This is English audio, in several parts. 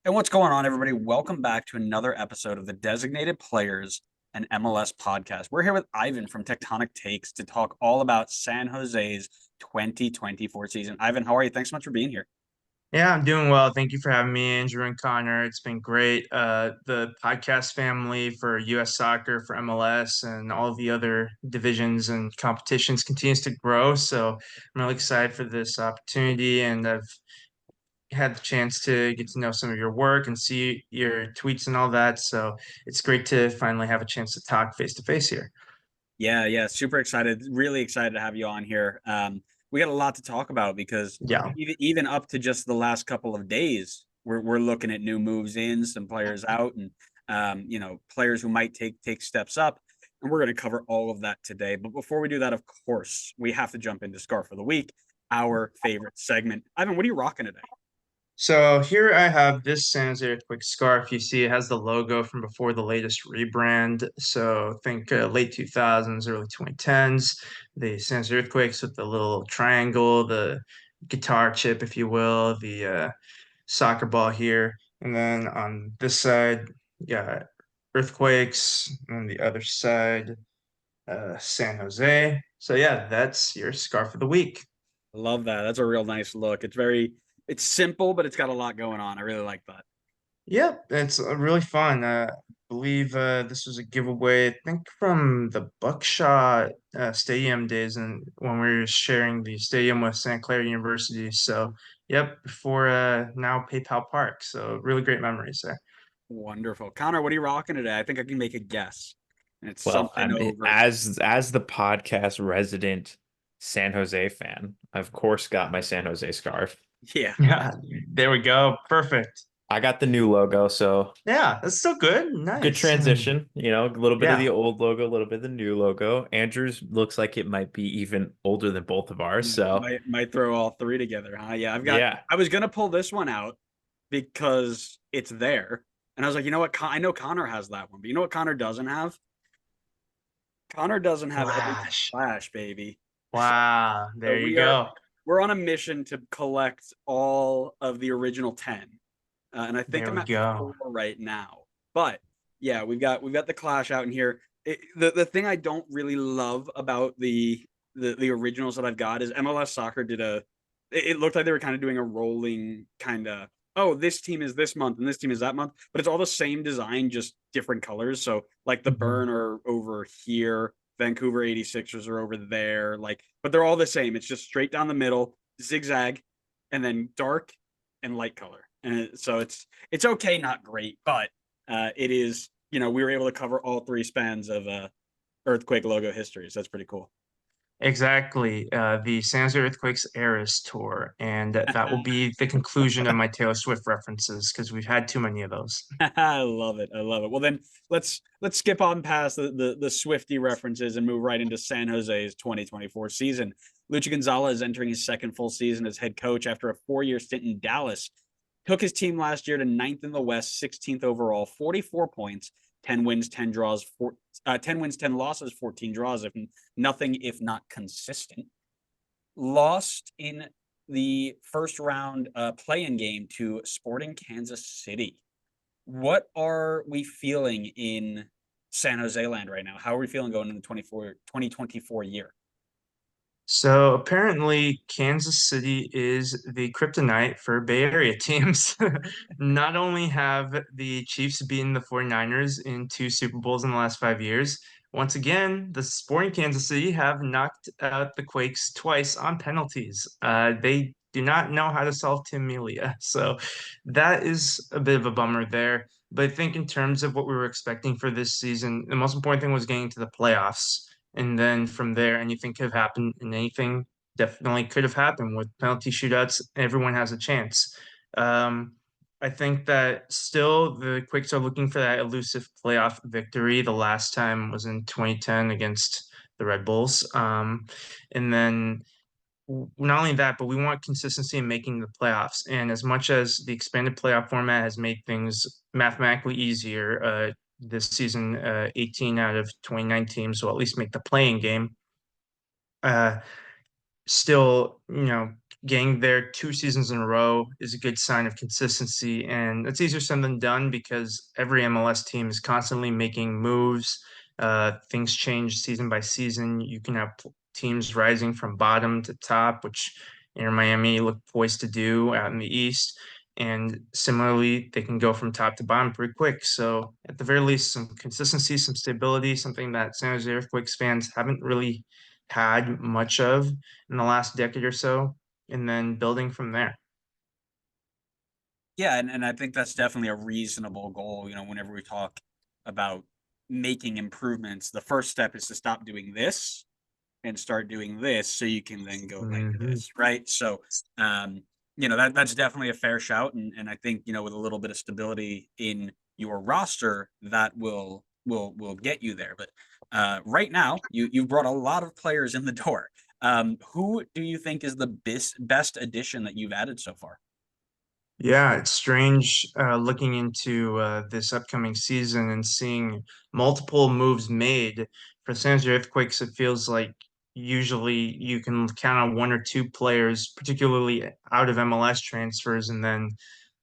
And what's going on, everybody? Welcome back to another episode of the Designated Players and MLS podcast. We're here with Ivan from Tectonic Takes to talk all about San Jose's 2024 season. Ivan, how are you? Thanks so much for being here. Yeah, I'm doing well. Thank you for having me, Andrew and Connor. It's been great. The podcast family for US soccer, for MLS, and all the other divisions and competitions continues to grow. So I'm really excited for this opportunity, and I've had the chance to get to know some of your work and see your tweets and all that. So it's great to finally have a chance to talk face to face here. Yeah, super excited. Really excited to have you on here. We got a lot to talk about because Yeah. even up to just the last couple of days, we're looking at new moves in, some players out, and players who might take steps up. And we're going to cover all of that today. But before we do that, of course, we have to jump into Scarf of the Week, our favorite segment. Ivan, what are you rocking today? So here I have this San Jose Earthquake scarf. You see, it has the logo from before the latest rebrand. So think late 2000s, early 2010s. The San Jose Earthquakes with the little triangle, the guitar chip, if you will, the soccer ball here. And then on this side, you got Earthquakes. And on the other side, San Jose. So yeah, that's your scarf of the week. Love that. That's a real nice look. It's simple, but it's got a lot going on. I really like that. Yep, it's really fun. I believe this was a giveaway, I think from the Buckshot Stadium days and when we were sharing the stadium with Santa Clara University. So, yep, before now PayPal Park. So, really great memories there. Wonderful. Connor, what are you rocking today? I think I can make a guess. And it's Well, something over. as the podcast resident San Jose fan, I of course got my San Jose scarf. Yeah. Yeah, there we go. Perfect. I got the new logo, so Yeah, that's so good. good Nice. transition. A little bit of Yeah. the old logo, a little bit of the new logo. Andrew's looks like it might be even older than both of ours. So Might throw all three together, huh? Yeah, yeah, I was gonna pull this one out because it's there. And I was like, you know what? I know Connor has that one, but you know what Connor doesn't have? Connor doesn't have everything Flash. Flash, baby. Wow. So There you go. we're on a mission to collect all of the original 10. And I think There I'm we at go. 4 right now. But yeah, we've got the Clash out in here. The thing I don't really love about the originals that I've got is MLS Soccer did it looked like they were kind of doing a rolling kind of, oh, this team is this month and this team is that month, but it's all the same design, just different colors. So like the Mhm. Burn are over here, Vancouver 86ers are over there, like, but they're all the same. It's just straight down the middle, zigzag, and then dark and light color. And so it's okay, not great, but it is, we were able to cover all three spans of Earthquake logo history. So that's pretty cool. Exactly. The San Jose Earthquakes Eras Tour. And that will be the conclusion of my Taylor Swift references because we've had too many of those. I love it. I love it. Well, then let's skip on past the Swifty references and move right into San Jose's 2024 season. Lucha Gonzalez is entering his second full season as head coach after a 4-year stint in Dallas. Took his team last year to ninth in the West, 16th overall, 44 points, 10 wins, 10 draws, 10 wins, 10 losses, 14 draws, if nothing, if not consistent. Lost in the first round play-in game to Sporting Kansas City. What are we feeling in San Jose land right now? How are we feeling going into the 2024 year? So apparently, Kansas City is the kryptonite for Bay Area teams. Not only have the Chiefs beaten the 49ers in two Super Bowls in the last 5 years, once again, the Sporting Kansas City have knocked out the Quakes twice on penalties. They do not know how to solve Tim Melia. So that is a bit of a bummer there. But I think in terms of what we were expecting for this season, the most important thing was getting to the playoffs. And then from there, anything could have happened, and anything definitely could have happened with penalty shootouts. Everyone has a chance. Um, I think that still the Quakes are looking for that elusive playoff victory. The last time was in 2010 against the Red Bulls. And then not only that, but we want consistency in making the playoffs. And as much as the expanded playoff format has made things mathematically easier, this season, 18 out of 29 teams will at least make the playing game. Uh, Still, getting there 2 seasons in a row is a good sign of consistency. And it's easier said than done because every MLS team is constantly making moves. Things change season by season. You can have teams rising from bottom to top, which Inter Miami look poised to do out in the East. And similarly, they can go from top to bottom pretty quick. So, at the very least, some consistency, some stability, something that San Jose Earthquakes fans haven't really had much of in the last decade or so, and then building from there. Yeah, and I think that's definitely a reasonable goal. Whenever we talk about making improvements, the first step is to stop doing this and start doing this so you can then go like this, right? So that's definitely a fair shout. And I think, with a little bit of stability in your roster, that will get you there. But right now, you've brought a lot of players in the door. Who do you think is the best addition that you've added so far? Yeah, it's strange looking into this upcoming season and seeing multiple moves made for San Jose Earthquakes. It feels like usually you can count on one or two players, particularly out of MLS transfers, and then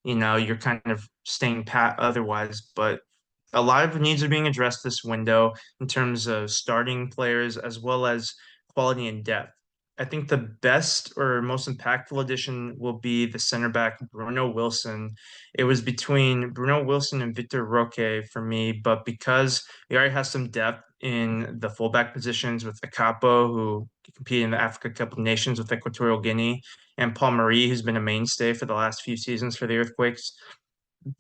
you're kind of staying pat otherwise. But a lot of needs are being addressed this window in terms of starting players as well as quality and depth. I think the best or most impactful addition will be the center back Bruno Wilson. It was between Bruno Wilson and Victor Roque for me, but because we already have some depth in the fullback positions with Akapo, who competed in the Africa Cup of Nations with Equatorial Guinea, and Paul Marie, who's been a mainstay for the last few seasons for the Earthquakes,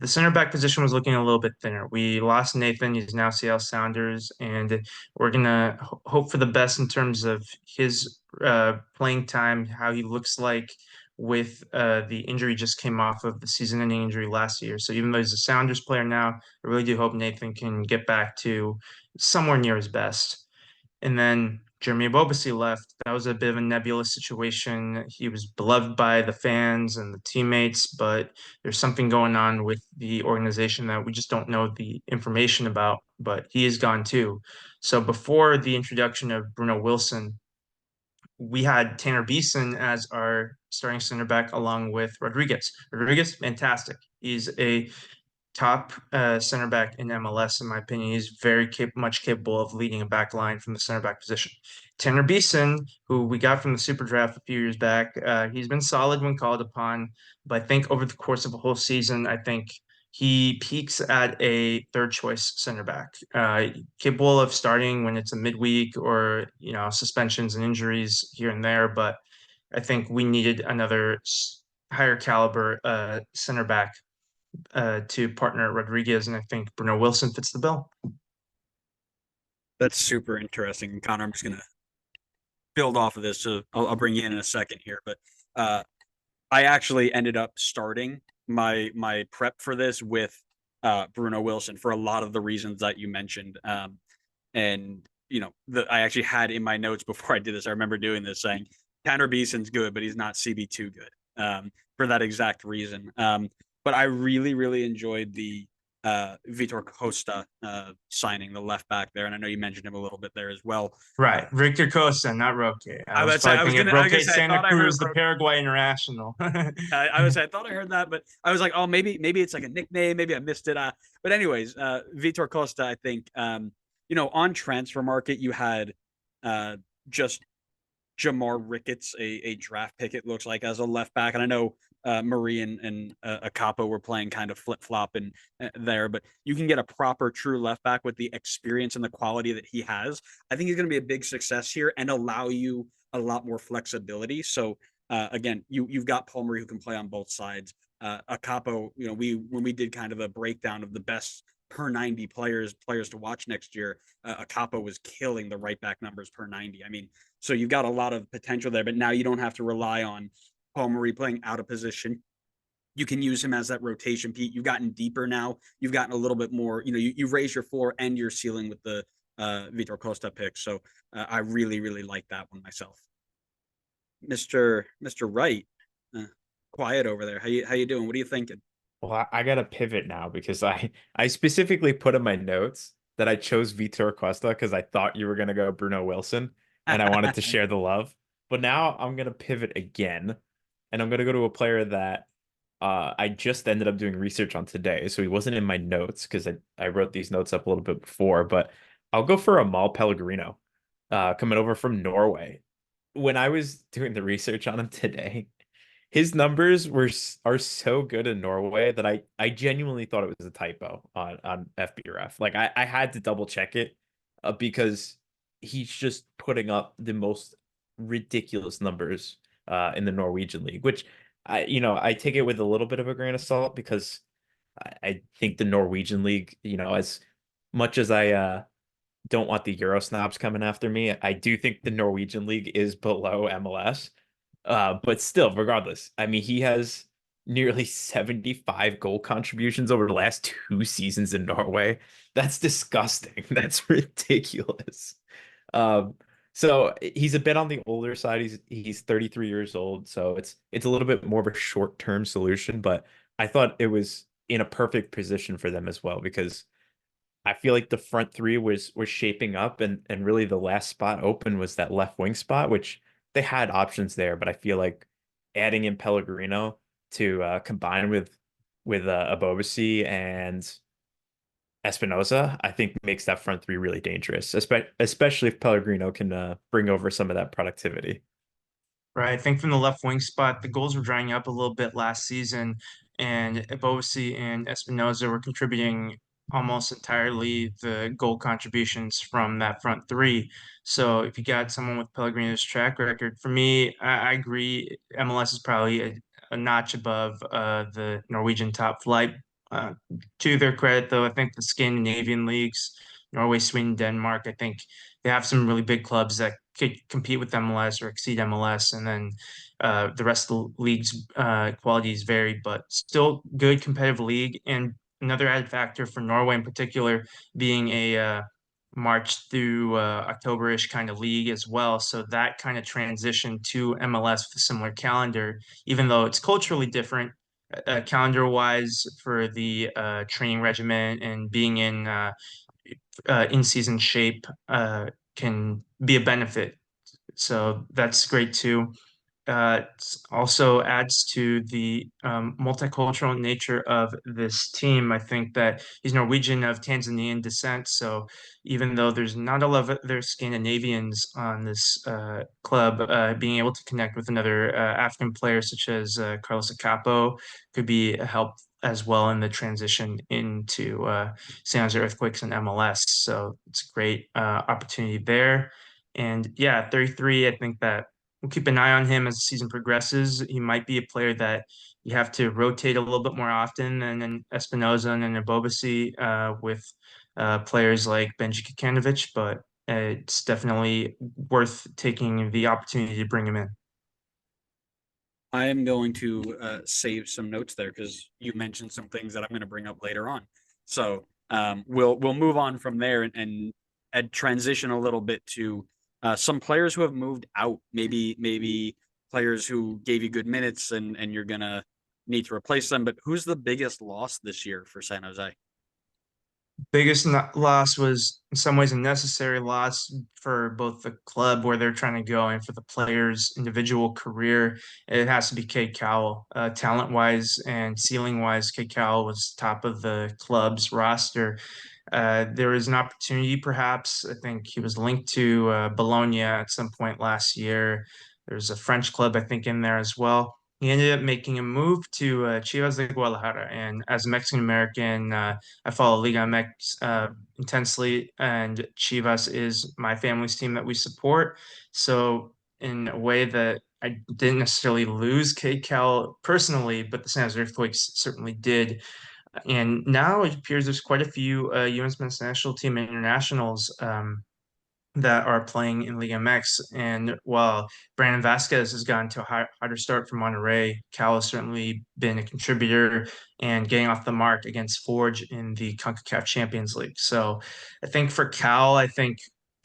the center back position was looking a little bit thinner. We lost Nathan. He's now Seattle Sounders, and we're gonna hope for the best in terms of his playing time, how he looks like with the injury just came off of the season-ending injury last year. So even though he's a Sounders player now, I really do hope Nathan can get back to somewhere near his best. And then Jeremy Ebobisse left. That was a bit of a nebulous situation. He was beloved by the fans and the teammates, but there's something going on with the organization that we just don't know the information about, but he is gone too. So before the introduction of Bruno Wilson, we had Tanner Beeson as our starting center back along with Rodriguez. Rodriguez, fantastic. He's a top center back in MLS, in my opinion. He's very much capable of leading a back line from the center back position. Tanner Beeson, who we got from the Super Draft a few years back, he's been solid when called upon, but I think over the course of a whole season, I think he peaks at a third choice center back, capable of starting when it's a midweek or suspensions and injuries here and there. But I think we needed another higher caliber center back to partner Rodriguez, and I think Bruno Wilson fits the bill. That's super interesting. Connor, I'm just going to build off of this. So I'll bring you in a second here. But I actually ended up starting my prep for this with Bruno Wilson for a lot of the reasons that you mentioned. And, I actually had in my notes before I did this, I remember doing this saying, Tanner Beeson's good, but he's not CB2 good for that exact reason. But I really, really enjoyed the Vitor Costa signing, the left back there. And I know you mentioned him a little bit there as well. Right. Victor Costa, not Roque. I was thinking Roque Santa Cruz, the Paraguay international. I thought I heard that, but I was like, oh, maybe it's like a nickname. Maybe I missed it. But anyways, Vitor Costa, I think, on transfer market, you had just Jamar Ricketts, a draft pick, it looks like, as a left back. And I know Marie and Akapo were playing kind of flip flop and there, but you can get a proper true left back with the experience and the quality that he has. I think he's going to be a big success here and allow you a lot more flexibility. So again, you've got Paul Marie who can play on both sides. Akapo, when we did kind of a breakdown of the best per 90 players to watch next year, Akapo was killing the right back numbers per 90. I mean, so you've got a lot of potential there, but now you don't have to rely on Paul Marie playing out of position. You can use him as that rotation, Pete. You've gotten deeper now. You've gotten a little bit more, you've raised your floor and your ceiling with the Vitor Costa pick. So I really, really like that one myself. Mr. Wright, quiet over there. How you doing? What are you thinking? Well, I gotta pivot now because I specifically put in my notes that I chose Vitor Costa because I thought you were gonna go Bruno Wilson and I wanted to share the love. But now I'm gonna pivot again and I'm gonna go to a player that I just ended up doing research on today, so he wasn't in my notes because I wrote these notes up a little bit before, but I'll go for Amal Pellegrino, coming over from Norway. When I was doing the research on him today, his numbers are so good in Norway that I genuinely thought it was a typo on FBref. Like I had to double check it because he's just putting up the most ridiculous numbers in the Norwegian league, which I take it with a little bit of a grain of salt because I think the Norwegian league, as much as I don't want the Euro snobs coming after me, I do think the Norwegian league is below MLS. But still, regardless, I mean, he has nearly 75 goal contributions over the last 2 seasons in Norway. That's disgusting. That's ridiculous. Um, so he's a bit on the older side. He's 33 years old, so it's a little bit more of a short-term solution, but I thought it was in a perfect position for them as well because I feel like the front three was shaping up, and really the last spot open was that left wing spot, which they had options there, but I feel like adding in Pellegrino to combine with Abobasi and Espinoza, I think makes that front three really dangerous, especially if Pellegrino can bring over some of that productivity. Right. I think from the left wing spot, the goals were drying up a little bit last season, and Bosi and Espinoza were contributing almost entirely the goal contributions from that front three. So if you got someone with Pellegrino's track record, for me, I agree. MLS is probably a notch above the Norwegian top flight. Uh, to their credit, though, I think the Scandinavian leagues, Norway, Sweden, Denmark, I think they have some really big clubs that could compete with MLS or exceed MLS, and then the rest of the league's quality is varied, but still good competitive league. And another added factor for Norway in particular being a March through October-ish kind of league as well. So that kind of transition to MLS with a similar calendar, even though it's culturally different, calendar-wise for the training regimen and being in season shape can be a benefit. So that's great too. Also adds to the multicultural nature of this team. I think that he's Norwegian of Tanzanian descent. So even though there's not a lot of other Scandinavians on this club, being able to connect with another African player such as Carlos Acapo could be a help as well in the transition into San Jose Earthquakes and MLS. So it's a great opportunity there. And yeah, 33, I think that we'll keep an eye on him as the season progresses. He might be a player that you have to rotate a little bit more often than in Espinoza and then Abobasi with players like Benji Kikanovic, but it's definitely worth taking the opportunity to bring him in. I am going to save some notes there because you mentioned some things that I'm going to bring up later on. So we'll move on from there and transition a little bit to some players who have moved out. Maybe players who gave you good minutes and you're gonna need to replace them. But who's the biggest loss this year for San Jose? Loss was in some ways a necessary loss for both the club where they're trying to go and for the player's individual career. It has to be Cade Cowell. Talent wise and ceiling wise, Cade Cowell was top of the club's roster. There was an opportunity, perhaps. I think he was linked to Bologna at some point last year. There's a French club, I think, in there as well. He ended up making a move to Chivas de Guadalajara. And as a Mexican American, I follow Liga MX intensely, and Chivas is my family's team that we support. So, in a way that I didn't necessarily lose Cade Cowell personally, but the San Jose Earthquakes certainly did. And now it appears there's quite a few U.S. men's national team internationals that are playing in Liga MX. And while Brandon Vasquez has gotten to a harder start for Monterrey, Cal has certainly been a contributor and getting off the mark against Forge in the CONCACAF Champions League. So I think for Cal, I think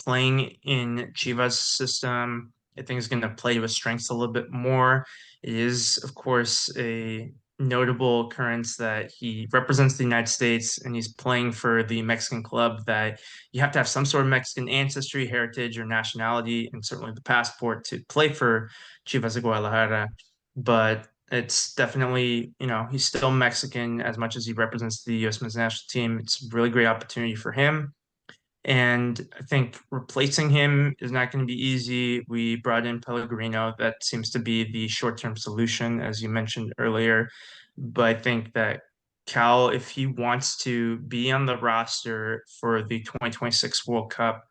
playing in Chivas' system, I think is going to play to his strengths a little bit more. It is, of course, a notable occurrence that he represents the United States and he's playing for the Mexican club that you have to have some sort of Mexican ancestry, heritage, or nationality, and certainly the passport to play for Chivas de Guadalajara. but it's definitely, he's still Mexican as much as he represents the U.S. men's national team. It's a really great opportunity for him. And I think replacing him is not going to be easy. We brought in Pellegrino. That seems to be the short-term solution, as you mentioned earlier. But I think that Cal, if he wants to be on the roster for the 2026 World Cup,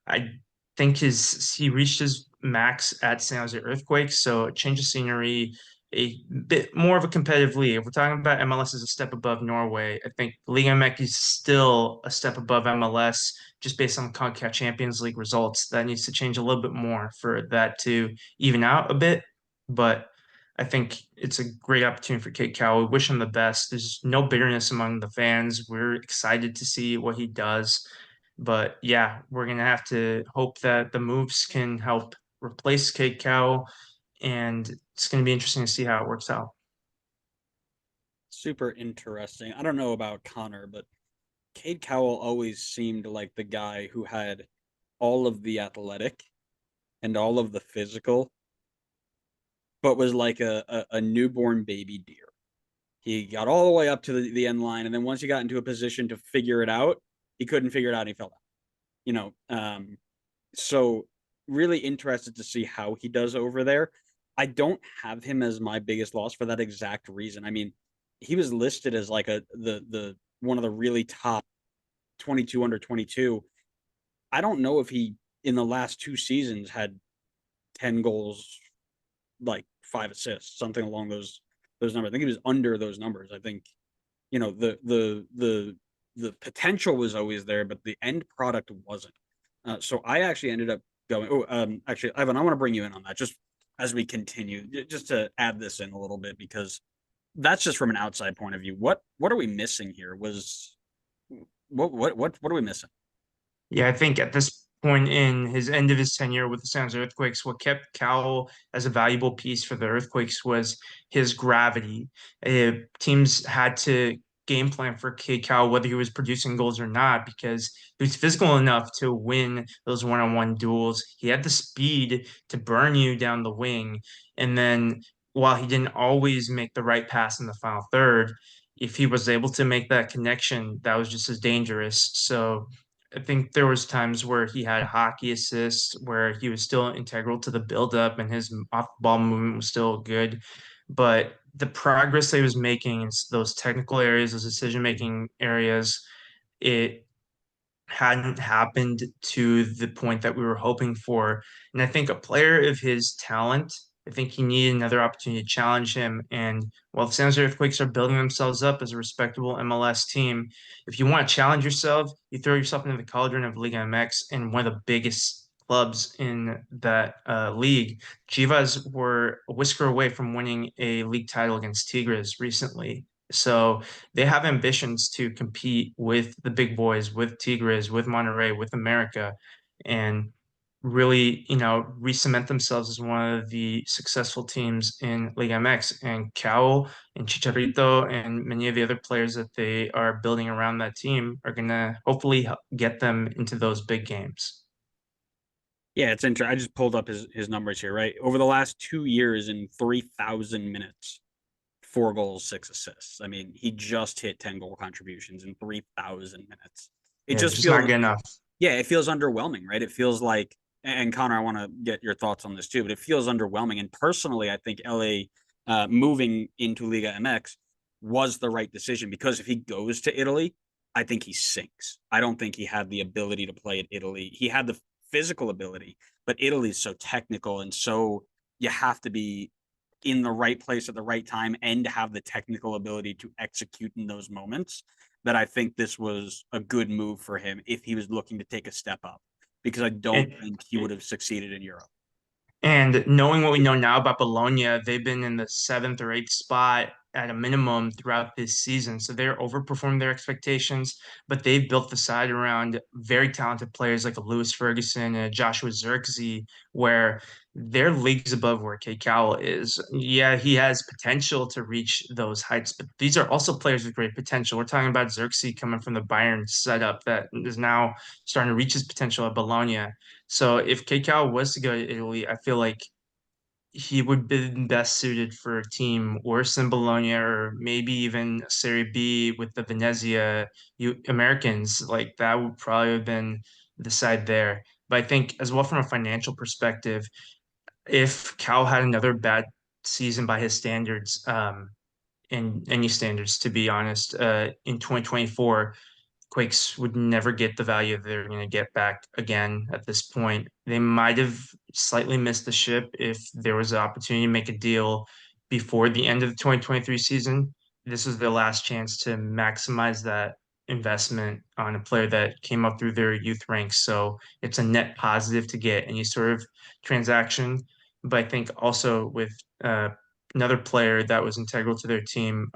I think he reached his max at San Jose Earthquakes, so a change of scenery, a bit more of a competitive league. If we're talking about MLS is a step above Norway, I think Liga MX is still a step above MLS just based on CONCACAF Champions League results. That needs to change a little bit more for that to even out a bit. But I think it's a great opportunity for Cade Cowell. We wish him the best. There's no bitterness among the fans. We're excited to see what he does. But yeah, we're gonna have to hope that the moves can help replace Cade Cowell, and it's gonna be interesting to see how it works out. Super interesting. I don't know about Connor, but Cade Cowell always seemed like the guy who had all of the athletic and all of the physical, but was like a newborn baby deer. He got all the way up to the end line, and then once he got into a position to figure it out, he couldn't figure it out and he fell down. You know, so really interested to see how he does over there. I don't have him as my biggest loss for that exact reason. I mean, he was listed as like the one of the really top 22 under 22. I don't know if he in the last two seasons had 10 goals, like 5 assists, something along those numbers. I think he was under those numbers. I think, the potential was always there, but the end product wasn't. So I actually ended up going. Oh, actually, Ivan, I want to bring you in on that just as we continue, just to add this in a little bit because that's just from an outside point of view. What are we missing here? What are we missing? Yeah, I think at this point in his end of his tenure with the San Jose Earthquakes, what kept Cowell as a valuable piece for the Earthquakes was his gravity. Teams had to game plan for Cade Cowell whether he was producing goals or not because he was physical enough to win those one-on-one duels. He had the speed to burn you down the wing, and then while he didn't always make the right pass in the final third, if he was able to make that connection, that was just as dangerous. So I think there was times where he had hockey assists where he was still integral to the buildup and his off-ball movement was still good. But the progress that he was making in those technical areas, those decision-making areas, it hadn't happened to the point that we were hoping for. And I think a player of his talent, I think he needed another opportunity to challenge him. And while the San Jose Earthquakes are building themselves up as a respectable MLS team, if you want to challenge yourself, you throw yourself into the cauldron of Liga MX and one of the biggest clubs in that league. Chivas were a whisker away from winning a league title against Tigres recently. So they have ambitions to compete with the big boys, with Tigres, with Monterrey, with America, and really, re-cement themselves as one of the successful teams in Liga MX. And Cowell and Chicharito and many of the other players that they are building around that team are going to hopefully get them into those big games. Yeah, it's interesting. I just pulled up his numbers here, right? Over the last 2 years in 3,000 minutes, 4 goals, 6 assists. I mean, he just hit 10 goal contributions in 3,000 minutes. It Yeah, it's just just not feels, good enough. yeah, it feels underwhelming, right? It feels like, and Connor, I want to get your thoughts on this too, but it feels underwhelming. And personally, I think LA moving into Liga MX was the right decision because if he goes to Italy, I think he sinks. I don't think he had the ability to play at Italy. He had the physical ability, but Italy's so technical and so you have to be in the right place at the right time and have the technical ability to execute in those moments that I think this was a good move for him if he was looking to take a step up because I don't And think he would have succeeded in Europe. And knowing what we know now about Bologna, they've been in the seventh or eighth spot at a minimum throughout this season. So they're overperforming their expectations, but they've built the side around very talented players like a Lewis Ferguson and a Joshua Zirkzee, where they're leagues above where Cade Cowell is. Yeah, he has potential to reach those heights, but these are also players with great potential. We're talking about Zirkzee coming from the Bayern setup that is now starting to reach his potential at Bologna. So if Cade Cowell was to go to Italy, I feel like he would be best suited for a team worse than Bologna or maybe even Serie B with the Venezia Americans. Like that would probably have been the side there. But I think as well from a financial perspective, if Cal had another bad season by his standards, in any standards, to be honest, in 2024, Quakes would never get the value they're going to get back again at this point. They might have slightly missed the ship if there was an opportunity to make a deal before the end of the 2023 season. This was their last chance to maximize that investment on a player that came up through their youth ranks. So it's a net positive to get any sort of transaction. But I think also with another player that was integral to their team,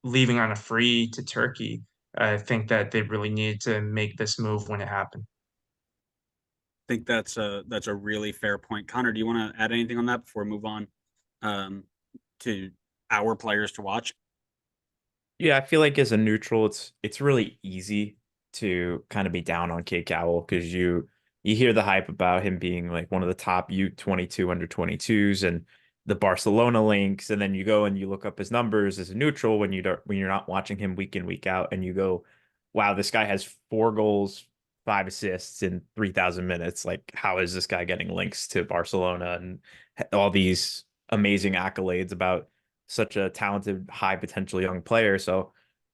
leaving on a free to Turkey, I think that they really needed to make this move when it happened. I think that's a really fair point. Connor, do you want to add anything on that before we move on um, to our players to watch? Yeah, I feel like as a neutral, it's really easy to kind of be down on Cade Cowell because you hear the hype about him being like one of the top U22 under 22s and the Barcelona links, and then you go and you look up his numbers as a neutral when you're not watching him week in week out, and you go, wow, this guy has 4 goals, 5 assists in 3,000 minutes. Like, how is this guy getting links to Barcelona and all these amazing accolades about such a talented, high potential young player? So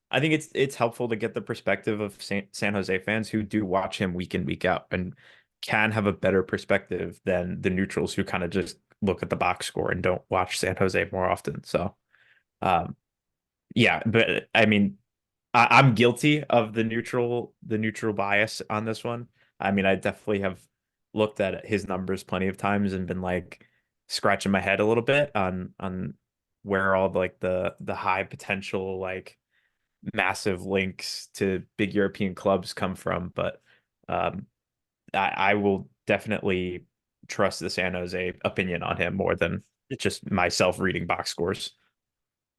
I think it's helpful to get the perspective of San Jose fans who do watch him week in, week out and can have a better perspective than the neutrals who kind of just look at the box score and don't watch San Jose more often. So um yeah, but I mean I'm guilty of the neutral bias on this one. I mean, I definitely have looked at his numbers plenty of times and been like scratching my head a little bit on where all like the high potential like massive links to big European clubs come from. But um, I will definitely trust the San Jose opinion on him more than just myself reading box scores.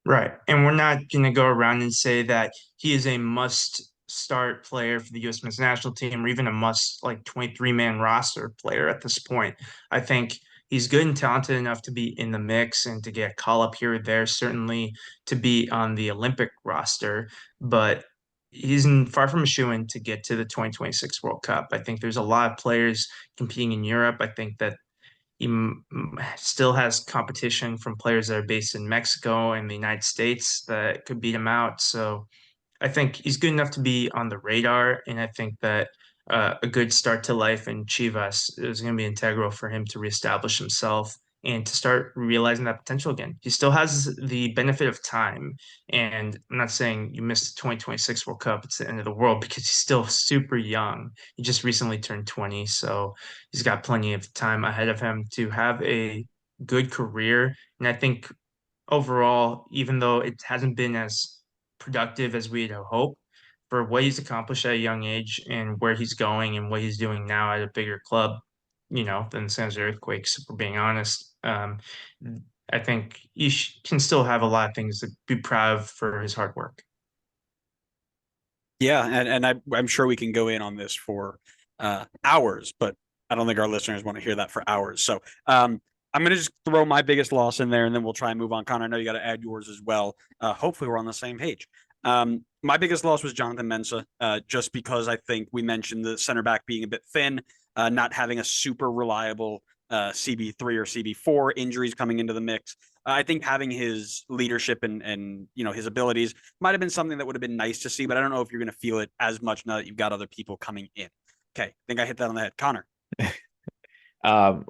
Right. And we're not going to go around and say that he is a must start player for the U.S. men's national team or even a must like 23-man roster player at this point. I think he's good and talented enough to be in the mix and to get a call up here or there, certainly to be on the Olympic roster, but far from a shoo-in to get to the 2026 World Cup. I think there's a lot of players competing in Europe. I think that still has competition from players that are based in Mexico and the United States that could beat him out. So I think he's good enough to be on the radar, and I think that a good start to life in Chivas is going to be integral for him to reestablish himself and to start realizing that potential again. He still has the benefit of time, and I'm not saying you missed the 2026 World Cup; it's the end of the world because he's still super young. He just recently turned 20, so he's got plenty of time ahead of him to have a good career. And I think overall, even though it hasn't been as productive as we'd hoped, for what he's accomplished at a young age and where he's going and what he's doing now at a bigger club, than the San Jose Earthquakes, if we're being honest. I think he can still have a lot of things to be proud of for his hard work. Yeah, and I'm sure we can go in on this for hours, but I don't think our listeners want to hear that for hours. So I'm going to just throw my biggest loss in there, and then we'll try and move on. Connor, I know you got to add yours as well. Hopefully, we're on the same page. My biggest loss was Jonathan Mensah, just because I think we mentioned the center back being a bit thin, not having a super reliable CB3 or CB4, injuries coming into the mix. I think having his leadership and his abilities might have been something that would have been nice to see, but I don't know if you're going to feel it as much now that you've got other people coming in. Okay, I think I hit that on the head. Connor.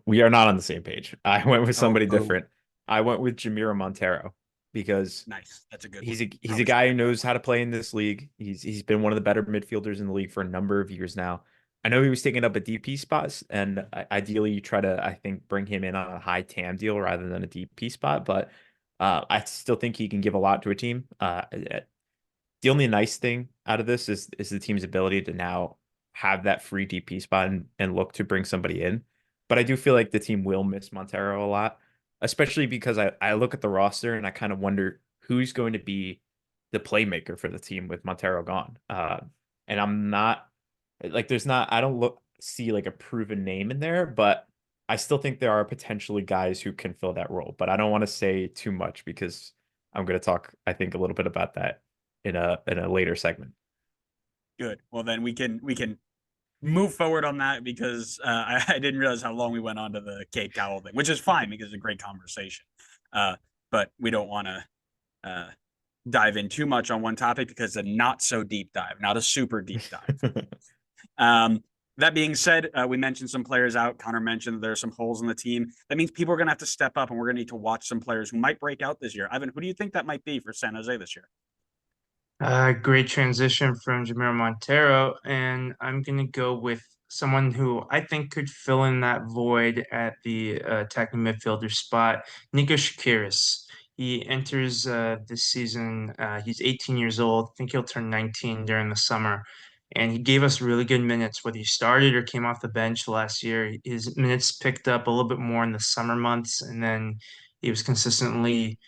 We are not on the same page. I went with somebody Oh. different. I went with Jamiro Montero because Nice. That's a good he's one. a guy who knows how to play in this league. He's been one of the better midfielders in the league for a number of years now. I know he was taking up a DP spot, and ideally you try to, I think, bring him in on a high TAM deal rather than a DP spot. But I still think he can give a lot to a team. The only nice thing out of this is the team's ability to now have that free DP spot and look to bring somebody in. But I do feel like the team will miss Montero a lot, especially because I look at the roster and I kind of wonder who's going to be the playmaker for the team with Montero gone. And I'm not like there's not I don't see like a proven name in there, but I still think there are potentially guys who can fill that role, but I don't want to say too much because I'm going to talk, I think, a little bit about that in a later segment. Good. Well, then we can move forward on that because I didn't realize how long we went on to the Cade Cowell thing, which is fine because it's a great conversation. But we don't want to dive in too much on one topic because a not so deep dive, not a super deep dive. That being said, we mentioned some players out. Connor mentioned that there are some holes in the team. That means people are going to have to step up, and we're going to need to watch some players who might break out this year. Ivan, who do you think that might be for San Jose this year? Great transition from Jamiro Montero, and I'm going to go with someone who I think could fill in that void at the attacking midfielder spot, Nico Shakiris. He enters this season. He's 18 years old. I think he'll turn 19 during the summer. And he gave us really good minutes, whether he started or came off the bench last year. His minutes picked up a little bit more in the summer months, and then he was consistently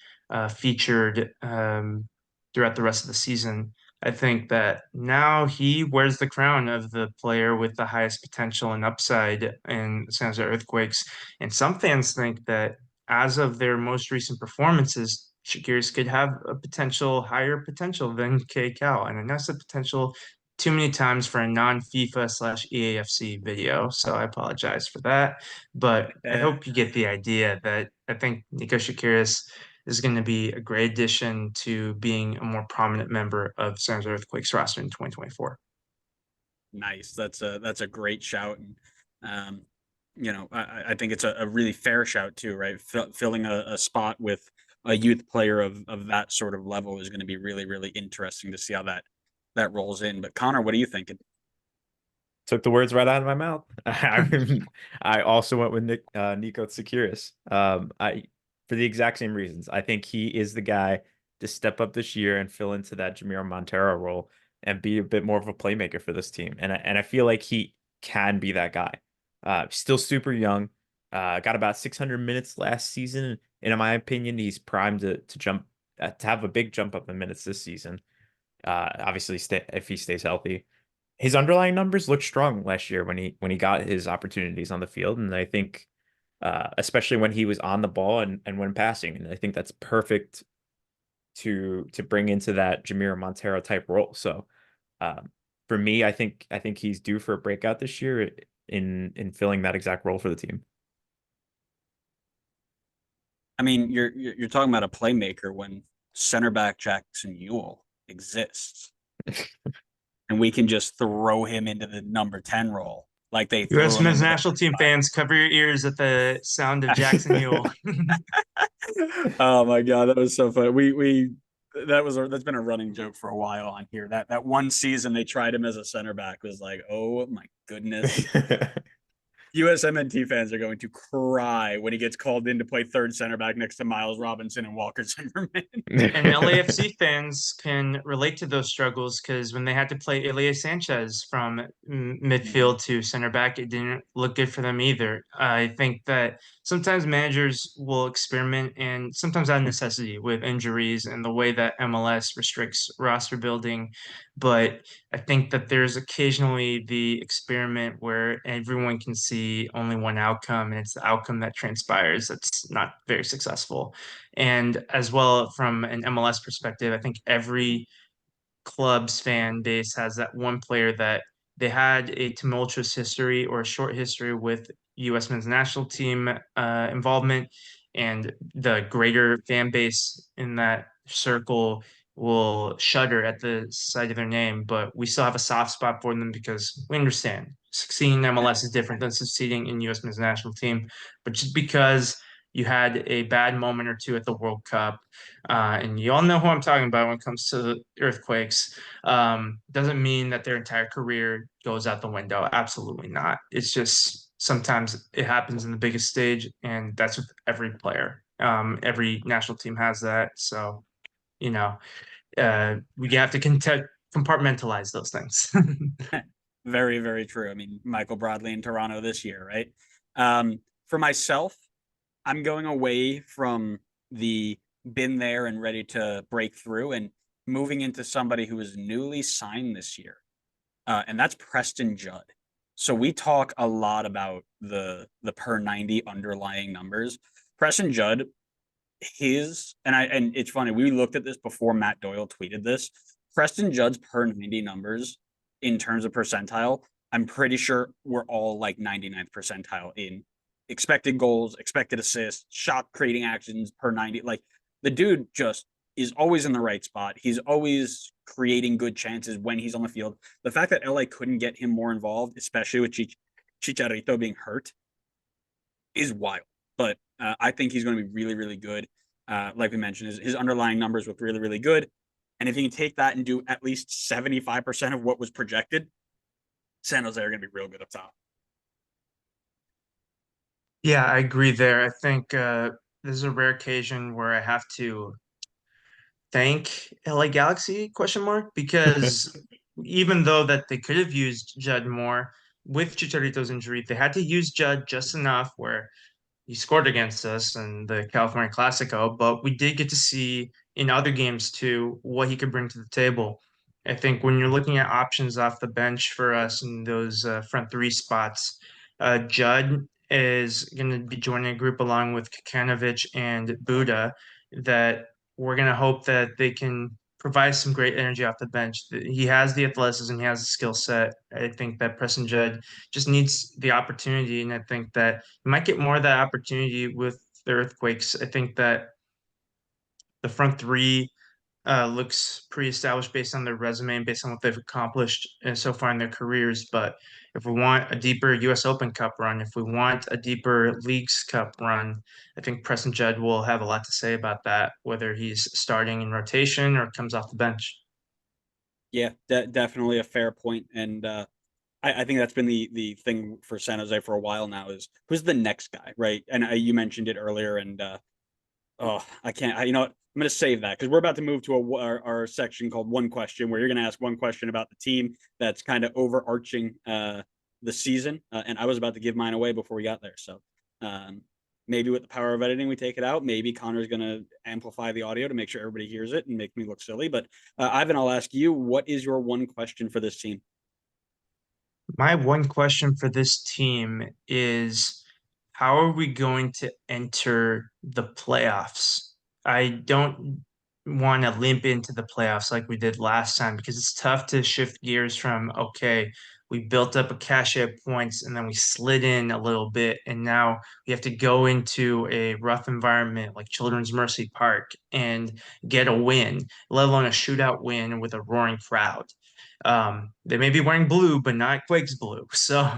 featured throughout the rest of the season. I think that now he wears the crown of the player with the highest potential and upside in San Jose Earthquakes. And some fans think that as of their most recent performances, Shakiris could have a potential higher potential than Cade Cowell. And I know I said potential too many times for a non-FIFA slash EAFC video, so I apologize for that. But I hope you get the idea that I think Nico Shakiris is going to be a great addition to being a more prominent member of San Jose Earthquakes roster in 2024. Nice. That's a great shout. And I think it's a really fair shout too, right? Filling a spot with a youth player of that sort of level is going to be really, really interesting to see how that rolls in. But Connor, what are you thinking? Took the words right out of my mouth. I also went with Nico Tsakiris. I for the exact same reasons. I think he is the guy to step up this year and fill into that Jamiro Montero role and be a bit more of a playmaker for this team. And I feel like he can be that guy. Still super young. Got about 600 minutes last season, and in my opinion, he's primed to jump to have a big jump up in minutes this season. Obviously, if he stays healthy. His underlying numbers looked strong last year when he got his opportunities on the field, and I think especially when he was on the ball and when passing, and I think that's perfect to bring into that Jamiro Montero type role. So for me, I think he's due for a breakout this year in filling that exact role for the team. I mean, you're talking about a playmaker when center back Jackson Ewell exists, and we can just throw him into the number 10 role like they threw U.S. him men's into national team fans, cover your ears at the sound of Jackson Ewell. Oh my God, that was so funny. That's been a running joke for a while on here. That one season they tried him as a center back was like, oh my goodness. USMNT fans are going to cry when he gets called in to play third center back next to Miles Robinson and Walker Zimmerman. And LAFC fans can relate to those struggles because when they had to play Ilya Sanchez from midfield to center back, it didn't look good for them either. I think that sometimes managers will experiment and sometimes out of necessity with injuries and the way that MLS restricts roster building. But I think that there's occasionally the experiment where everyone can see only one outcome, and it's the outcome that transpires that's not very successful. And as well, from an MLS perspective, I think every club's fan base has that one player that they had a tumultuous history or a short history with U.S. men's national team involvement, and the greater fan base in that circle will shudder at the sight of their name. But we still have a soft spot for them because we understand succeeding in MLS is different than succeeding in U.S. men's national team. But just because you had a bad moment or two at the World Cup, and you all know who I'm talking about when it comes to the earthquakes, doesn't mean that their entire career goes out the window. Absolutely not. It's just sometimes it happens in the biggest stage, and that's with every player. Every national team has that. So, you know, we have to compartmentalize those things. Very, very true. I mean, Michael Bradley in Toronto this year, right? For myself, I'm going away from the been there and ready to break through and moving into somebody who is newly signed this year. And that's Preston Judd. So we talk a lot about the per 90 underlying numbers. Preston Judd, and it's funny, we looked at this before Matt Doyle tweeted this. Preston Judd's per 90 numbers in terms of percentile, I'm pretty sure we're all like 99th percentile in expected goals, expected assists, shot creating actions per 90. Like the dude just is always in the right spot. He's always creating good chances when he's on the field. The fact that LA couldn't get him more involved, especially with Chicharito being hurt, is wild. But I think he's going to be really, really good. Like we mentioned, his underlying numbers look really, really good. And if he can take that and do at least 75% of what was projected, San Jose are going to be real good up top. Yeah, I agree there. I think this is a rare occasion where I have to thank LA Galaxy question mark because even though that they could have used Judd more with Chicharito's injury, they had to use Judd just enough where he scored against us in the California Classico, but we did get to see in other games too what he could bring to the table. I think when you're looking at options off the bench for us in those front three spots, Judd is going to be joining a group along with Kakanovich and Buda that we're going to hope that they can provide some great energy off the bench. He has the athleticism, he has the skill set. I think that Preston Judd just needs the opportunity, and I think that he might get more of that opportunity with the Earthquakes. I think that the front three looks pretty established based on their resume and based on what they've accomplished so far in their careers. But if we want a deeper U.S. Open Cup run, if we want a deeper Leagues Cup run, I think Preston Judd will have a lot to say about that, whether he's starting in rotation or comes off the bench. Yeah, definitely a fair point. And I think that's been the thing for San Jose for a while now is who's the next guy, right? And you mentioned it earlier, and oh, I can't. You know what? I'm going to save that because we're about to move to our section called One Question, where you're going to ask one question about the team that's kind of overarching the season. And I was about to give mine away before we got there. So um, maybe with the power of editing, we take it out. Maybe Connor's going to amplify the audio to make sure everybody hears it and make me look silly. But Ivan, I'll ask you, what is your one question for this team? My one question for this team is how are we going to enter the playoffs? I don't want to limp into the playoffs like we did last time because it's tough to shift gears from, okay, we built up a cache of points and then we slid in a little bit. And now we have to go into a rough environment like Children's Mercy Park and get a win, let alone a shootout win with a roaring crowd. They may be wearing blue, but not Quakes blue. So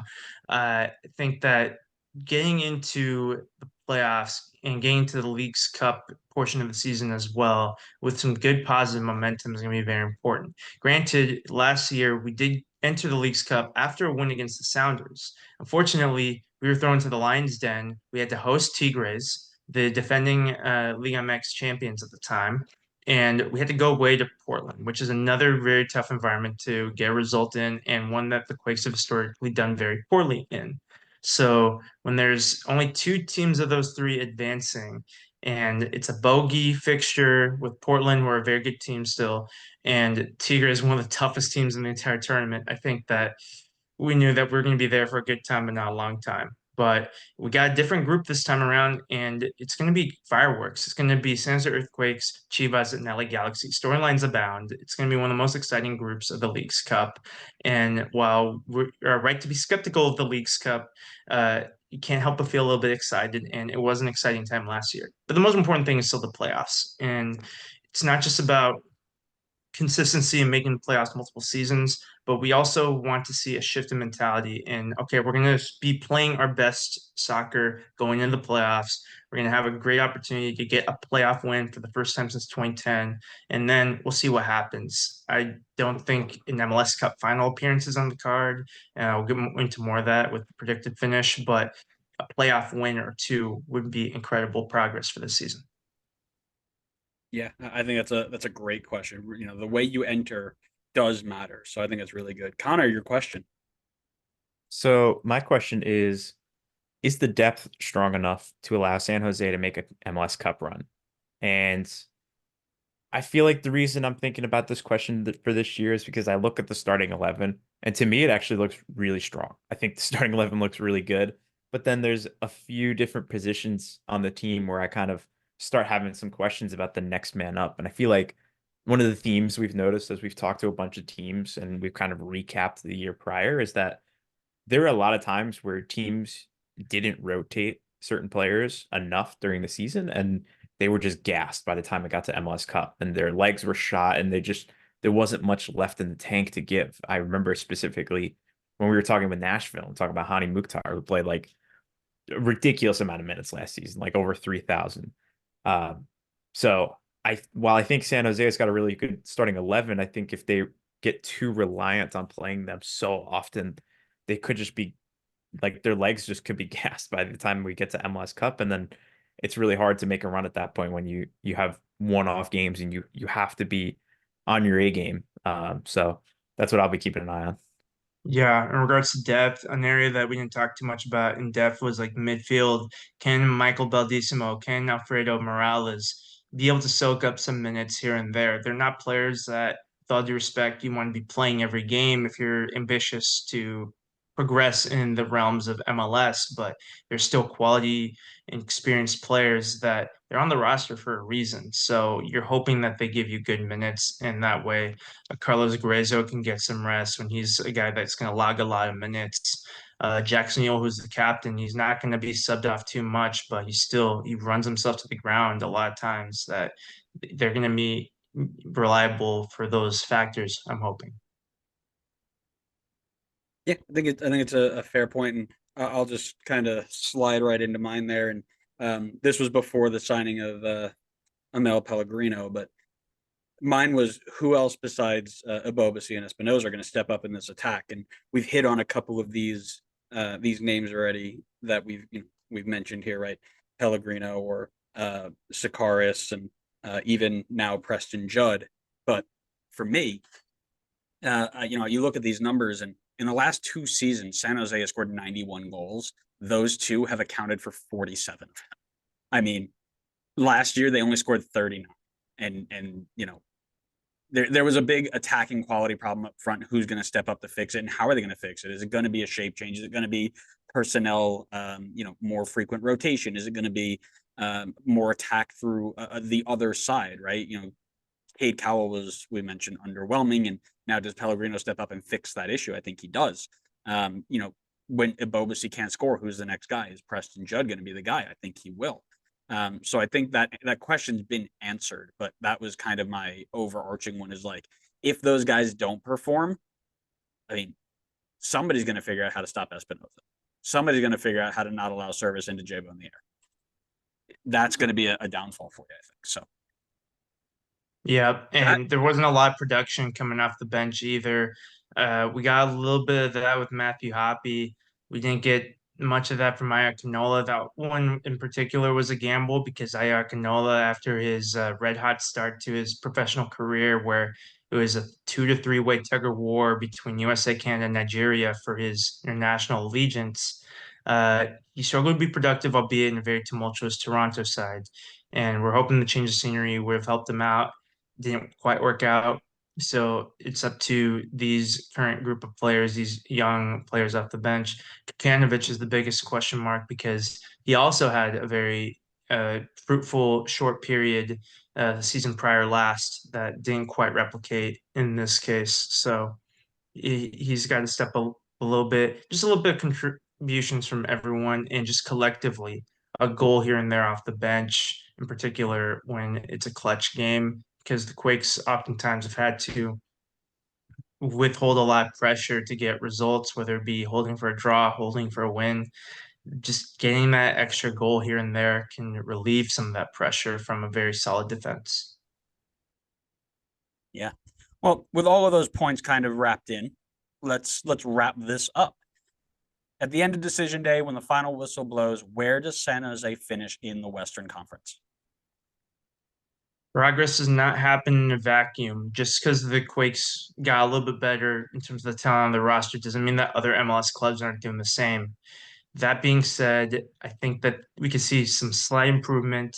I think that getting into the playoffs and getting to the League's Cup portion of the season as well with some good positive momentum is going to be very important. Granted, last year we did enter the League's Cup after a win against the Sounders. Unfortunately, we were thrown to the Lions' Den. We had to host Tigres, the defending Liga MX champions at the time, and we had to go away to Portland, which is another very tough environment to get a result in, and one that the Quakes have historically done very poorly in. So when there's only two teams of those three advancing, and it's a bogey fixture with Portland, who are a very good team still, and Tigres is one of the toughest teams in the entire tournament, I think that we knew that we were going to be there for a good time, but not a long time. But we got a different group this time around, and it's going to be fireworks. It's going to be San Jose Earthquakes, Chivas, and LA Galaxy. Storylines abound. It's going to be one of the most exciting groups of the League's Cup. And while we're right to be skeptical of the League's Cup, you can't help but feel a little bit excited. And it was an exciting time last year. But the most important thing is still the playoffs. And it's not just about consistency and making the playoffs multiple seasons, but we also want to see a shift in mentality. And okay, we're going to be playing our best soccer going into the playoffs. We're going to have a great opportunity to get a playoff win for the first time since 2010, and then we'll see what happens. I don't think an MLS Cup final appearance is on the card, and I'll get into more of that with the predicted finish, but a playoff win or two would be incredible progress for this season. Yeah, I think that's a great question. You know, the way you enter does matter. So I think that's really good. Connor, your question. So my question is the depth strong enough to allow San Jose to make an MLS Cup run? And I feel like the reason I'm thinking about this question for this year is because I look at the starting 11 And to me, it actually looks really strong. I think the starting 11 looks really good. But then there's a few different positions on the team where I kind of start having some questions about the next man up. And I feel like one of the themes we've noticed as we've talked to a bunch of teams and we've kind of recapped the year prior is that there are a lot of times where teams didn't rotate certain players enough during the season and they were just gassed by the time it got to MLS Cup and their legs were shot and there wasn't much left in the tank to give. I remember specifically when we were talking with Nashville and talking about Hani Mukhtar, who played like a ridiculous amount of minutes last season, like over 3,000. Um, so while I think San Jose has got a really good starting 11, I think if they get too reliant on playing them so often, they could just be like their legs just could be gassed by the time we get to MLS Cup, and then it's really hard to make a run at that point when you have one-off games and you have to be on your A game. So that's what I'll be keeping an eye on. Yeah, in regards to depth, an area that we didn't talk too much about in depth was like midfield. Can Michael Baldissimo, can Alfredo Morales be able to soak up some minutes here and there? They're not players that, with all due respect, you want to be playing every game if you're ambitious to progress in the realms of MLS, but they're still quality and experienced players that they're on the roster for a reason. So you're hoping that they give you good minutes, and that way Carlos Gruezo can get some rest when he's a guy that's going to log a lot of minutes. Jackson Yule, who's the captain, he's not going to be subbed off too much, but he runs himself to the ground a lot of times. That they're going to be reliable for those factors. I'm hoping. Yeah, I think it's a fair point, and I'll just kind of slide right into mine there. And this was before the signing of Amel Pellegrino, but mine was who else besides Abobasi and Espinoza are going to step up in this attack, and we've hit on a couple of these names already that we've mentioned here, right? Pellegrino or Sakaris, and even now Preston Judd. But for me, you look at these numbers, and in the last 2 seasons, San Jose has scored 91 goals. Those two have accounted for 47 of them. I mean, last year they only scored 39, and there was a big attacking quality problem up front. Who's going to step up to fix it, and how are they going to fix it? Is it going to be a shape change? Is it going to be personnel, more frequent rotation? Is it going to be more attack through the other side, right? Cade Cowell was, we mentioned, underwhelming, and now does Pellegrino step up and fix that issue? I think he does. When Ibobasi can't score, who's the next guy? Is Preston Judd going to be the guy? I think he will. So I think that question's been answered, but that was kind of my overarching one, is like, if those guys don't perform, I mean, somebody's going to figure out how to stop Espinoza. Somebody's going to figure out how to not allow service into Jabo in the air. That's going to be a downfall for you, I think. So Yeah, and there wasn't a lot of production coming off the bench either. We got a little bit of that with Matthew Hoppy. We didn't get much of that from Ayakinola. That one in particular was a gamble because Ayakinola, after his red hot start to his professional career, where it was a 2 to 3 way tug of war between USA, Canada, and Nigeria for his international allegiance, he struggled to be productive, albeit in a very tumultuous Toronto side. And we're hoping the change of scenery would have helped him out. Didn't quite work out. So it's up to these current group of players, these young players off the bench. Kukanovic is the biggest question mark because he also had a very fruitful short period the season prior last that didn't quite replicate in this case. So he's got to step a little bit, just a little bit of contributions from everyone and just collectively a goal here and there off the bench, in particular when it's a clutch game, because the Quakes oftentimes have had to withhold a lot of pressure to get results, whether it be holding for a draw, holding for a win. Just getting that extra goal here and there can relieve some of that pressure from a very solid defense. yeah. Well, with all of those points kind of wrapped in, let's wrap this up. At the end of decision day, when the final whistle blows, where does San Jose finish in the Western Conference? Progress does not happen in a vacuum. Just because the Quakes got a little bit better in terms of the talent on the roster doesn't mean that other MLS clubs aren't doing the same. That being said, I think that we could see some slight improvement.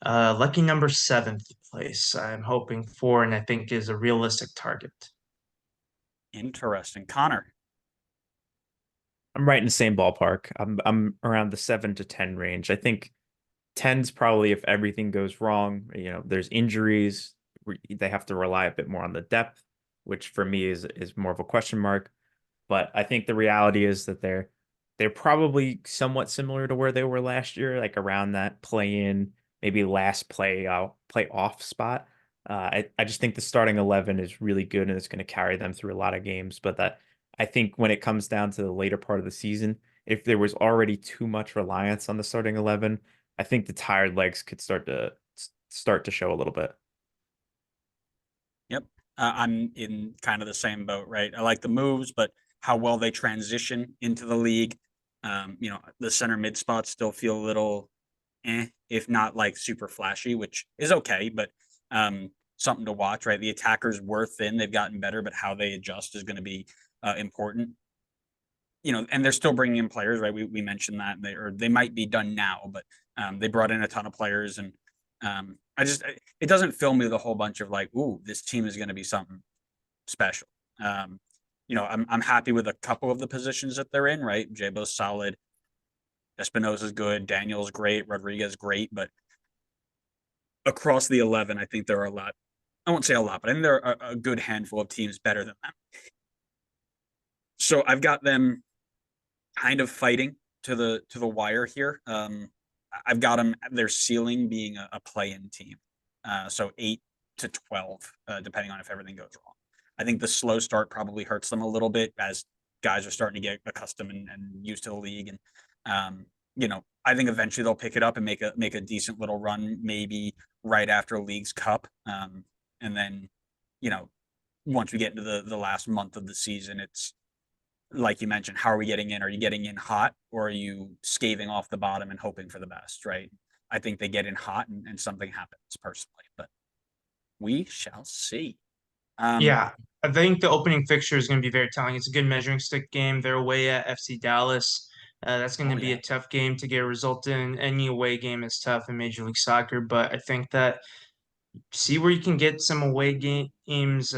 Lucky number seventh place, I'm hoping for, and I think is a realistic target. Interesting. Connor. I'm right in the same ballpark. I'm around the 7 to 10 range. I think 10's probably if everything goes wrong, there's injuries, they have to rely a bit more on the depth, which for me is more of a question mark. But I think the reality is that they're probably somewhat similar to where they were last year, like around that play in, maybe last play off spot. I just think the starting 11 is really good and it's going to carry them through a lot of games. But that I think when it comes down to the later part of the season, if there was already too much reliance on the starting 11, I think the tired legs could start to show a little bit. Yep. I'm in kind of the same boat, right? I like the moves, but how well they transition into the league. The center mid spots still feel a little if not like super flashy, which is okay, but something to watch, right? The attackers were thin, they've gotten better, but how they adjust is going to be important. And they're still bringing in players, right? We mentioned that they might be done now, but they brought in a ton of players, and it doesn't fill me with a whole bunch of like, ooh, this team is going to be something special. I'm happy with a couple of the positions that they're in, right? Jabo's solid, Espinosa's good, Daniel's great, Rodriguez great, but across the 11, I think there are a lot. I won't say a lot, but I think there are a good handful of teams better than them. So I've got them kind of fighting to the wire here. I've got them their ceiling being a play-in team, so 8 to 12, depending on if everything goes wrong. I think the slow start probably hurts them a little bit as guys are starting to get accustomed and used to the league, and I think eventually they'll pick it up and make a decent little run, maybe right after League's Cup, and then once we get into the last month of the season, it's like you mentioned, how are we getting in? Are you getting in hot, or are you scathing off the bottom and hoping for the best, right? I think they get in hot and something happens personally, but we shall see. Yeah, I think the opening fixture is going to be very telling. It's a good measuring stick game. They're away at FC Dallas. That's going to be yeah. a tough game to get a result in. Any away game is tough in Major League Soccer, but I think that see where you can get some away games,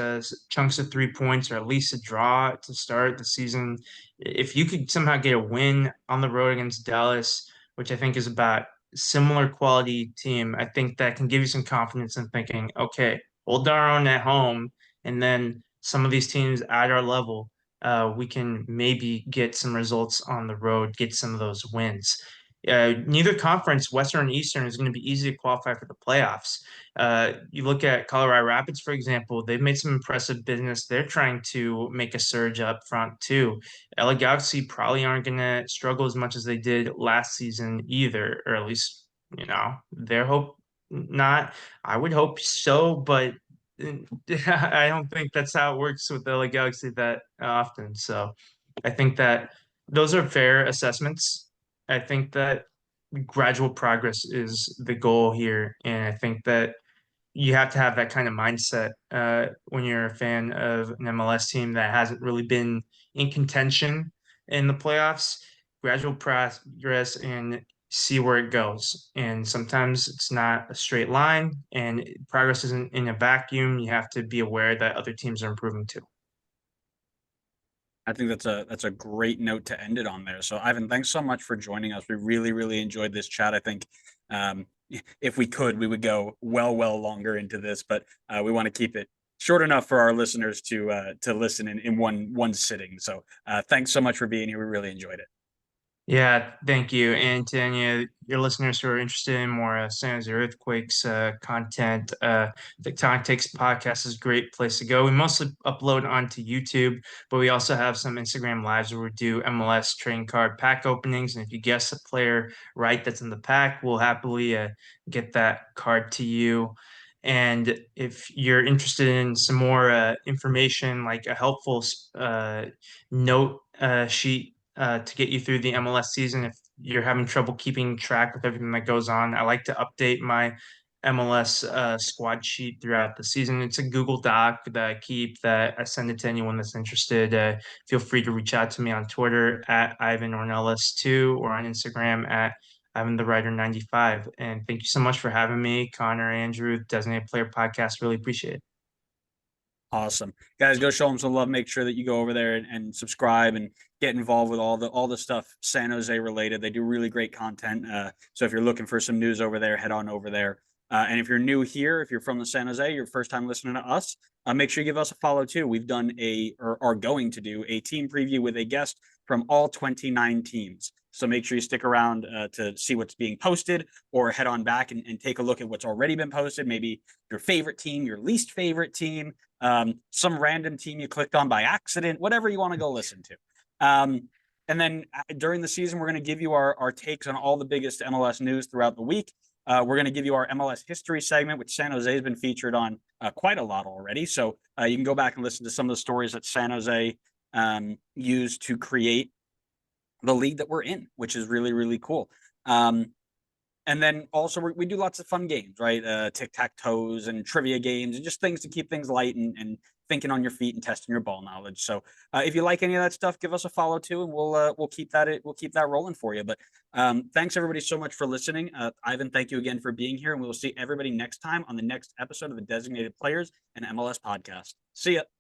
chunks of 3 points, or at least a draw to start the season. If you could somehow get a win on the road against Dallas, which I think is about similar quality team, I think that can give you some confidence in thinking, okay, hold our own at home, and then some of these teams at our level, we can maybe get some results on the road, get some of those wins. Neither conference, Western and Eastern, is going to be easy to qualify for the playoffs. You look at Colorado Rapids, for example, they've made some impressive business. They're trying to make a surge up front too. LA Galaxy probably aren't going to struggle as much as they did last season either, or at least, their hope not. I would hope so, but I don't think that's how it works with LA Galaxy that often. So I think that those are fair assessments. I think that gradual progress is the goal here. And I think that you have to have that kind of mindset when you're a fan of an MLS team that hasn't really been in contention in the playoffs. Gradual progress and see where it goes. And sometimes it's not a straight line, and progress isn't in a vacuum. You have to be aware that other teams are improving too. I think that's a great note to end it on there. So Ivan, thanks so much for joining us. We really, really enjoyed this chat. I think if we could, we would go well longer into this, but we want to keep it short enough for our listeners to listen in one sitting. So thanks so much for being here. We really enjoyed it. Yeah, thank you. And to any of your listeners who are interested in more San Jose Earthquakes content, Tectonic Takes podcast is a great place to go. We mostly upload onto YouTube, but we also have some Instagram lives where we do MLS trading card pack openings. And if you guess a player right that's in the pack, we'll happily get that card to you. And if you're interested in some more information, like a helpful note sheet to get you through the MLS season if you're having trouble keeping track with everything that goes on. I like to update my MLS squad sheet throughout the season. It's a Google Doc that I keep that I send it to anyone that's interested. Feel free to reach out to me on Twitter at Ivan Ornelas2 or on Instagram at Ivan the Writer 95. And thank you so much for having me, Connor, Andrew, Designated Player Podcast. Really appreciate it. Awesome. Guys, go show them some love. Make sure that you go over there and subscribe and get involved with all the stuff San Jose related. They do really great content. So if you're looking for some news over there, head on over there. And if you're new here, if you're from the San Jose, your first time listening to us, make sure you give us a follow too. We've done or are going to do a team preview with a guest from all 29 teams. So make sure you stick around to see what's being posted, or head on back and take a look at what's already been posted. Maybe your favorite team, your least favorite team, some random team you clicked on by accident, whatever you want to go listen to. And then during the season, we're going to give you our takes on all the biggest MLS news throughout the week. We're going to give you our MLS history segment, which San Jose has been featured on quite a lot already. So you can go back and listen to some of the stories that San Jose used to create the league that we're in, which is really, really cool. And then also we do lots of fun games, right? Tic-tac-toes and trivia games and just things to keep things light and thinking on your feet and testing your ball knowledge. So if you like any of that stuff, give us a follow too, and we'll keep that rolling for you. But thanks everybody so much for listening. Ivan, thank you again for being here, and we will see everybody next time on the next episode of the Designated Players and MLS podcast. See ya.